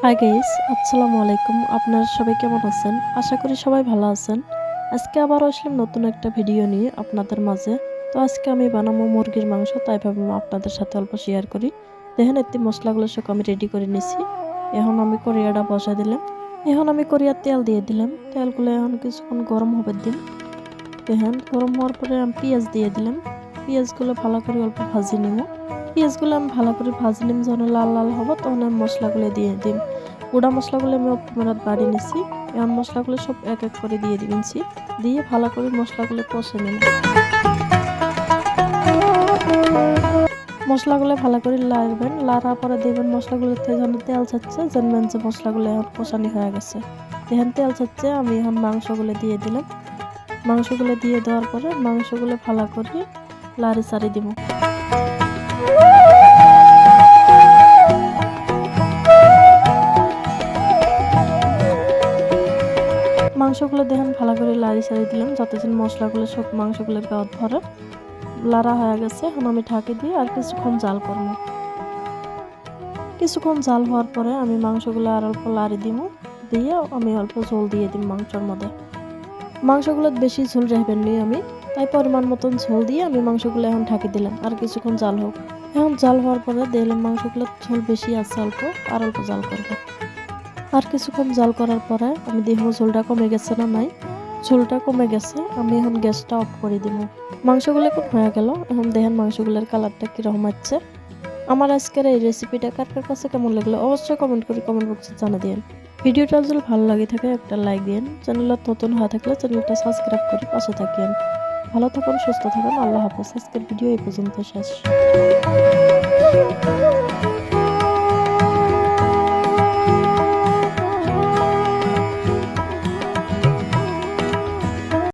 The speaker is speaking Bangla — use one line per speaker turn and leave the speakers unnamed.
হাই গাইস, আসসালামু আলাইকুম। আপনারা সবাই কেমন আছেন? আশা করি সবাই ভালো আছেন। আজকে আবার আসলাম নতুন একটা ভিডিও নিয়ে আপনাদের মাঝে। তো আজকে আমি বানাবো মুরগির মাংস, তাই ভাবলাম আপনাদের সাথে অল্প শেয়ার করি। দেখেন এতে মশলাগুলো সব আমি রেডি করে নিছি। এখন আমি কড়াইটা বসাই দিলাম। এখন আমি কড়াইয়ে তেল দিয়ে দিলাম। তেলগুলো এখন কিছুক্ষণ গরম হবে দিন। দেখেন গরম হওয়ার পরে আমি পেঁয়াজ দিয়ে দিলাম। পেঁয়াজগুলো ভালো করে অল্প ভাজি নেব। পেঁয়াজগুলো আমি ভালো করে ভাজি নিম, যখন লাল লাল হবে তখন আমি মশলাগুলো দিয়ে দিম। গুঁড়া মশলাগুলো আমি অপটিমারাত বাড়ি নিছি। এখন মশলাগুলো সব এক এক করে দিয়ে দিবেনছি। দিয়ে ভালো করে মশলাগুলো কষে নিন। মশলাগুলো ভালো করে লাড়বেন, লাড়ার পরে দেখবেন মশলাগুলোতে যখন তেল ছাড়ছে, জানবেন যে মশলাগুলো এখন কষানি হয়ে গেছে। দেখেন তেল ছাড়ছে, আমি এখন মাংসগুলো দিয়ে দিলাম। মাংসগুলো দিয়ে দেওয়ার পরে মাংসগুলো ভালো করে লাড়ি চাড়ি দিব। মাংসগুলো দেখেন ভালো করে লাড়ি চাড়ি দিলাম, যাতে যেন মশলাগুলো সব মাংসগুলোর গাওয়াত ভরে। লাড়া হয়ে গেছে, এখন আমি ঢাকি দিয়ে আর কিছুক্ষণ জাল করবো। কিছুক্ষণ জাল হওয়ার পরে আমি মাংসগুলো আর অল্প লাড়ি দিব, দিয়ে আমি অল্প ঝোল দিয়ে দিই মাংসর মধ্যে। মাংসগুলো বেশি ঝোল রাখবেন নি আমি, তাই পরিমাণ মতন ঝোল দিয়ে আমি মাংসগুলো এখন ঢাকি দিলাম আর কিছুক্ষণ জাল হোক। এখন জাল হওয়ার পরে দেখলাম মাংসগুলোর ঝোল বেশি আছে, অল্প আর অল্প জাল করবো। আর কিছুক্ষণ জাল করার পরে আমি দেখব ঝোলটা কমে গেছে না নাই। ঝোলটা কমে গেছে, আমি এখন গ্যাসটা অফ করে দিব। মাংসগুলো এখন হয়ে গেল। এখন দেখেন মাংসগুলোর কালারটা কিরকম হচ্ছে। আমার আজকের এই রেসিপিটা কার কার কাছে কেমন লাগলো অবশ্যই কমেন্ট করে কমেন্ট বক্সে জানা দিন। ভিডিওটা যদি ভালো লাগে থাকে একটা লাইক দিন। চ্যানেলটা নতুন হয়ে থাকলে চ্যানেলটা সাবস্ক্রাইব করে পাশে থাকেন। ভালো থাকুন, সুস্থ থাকুন, আল্লাহ হাফেজ। আজকের ভিডিও এই পর্যন্ত শেষ।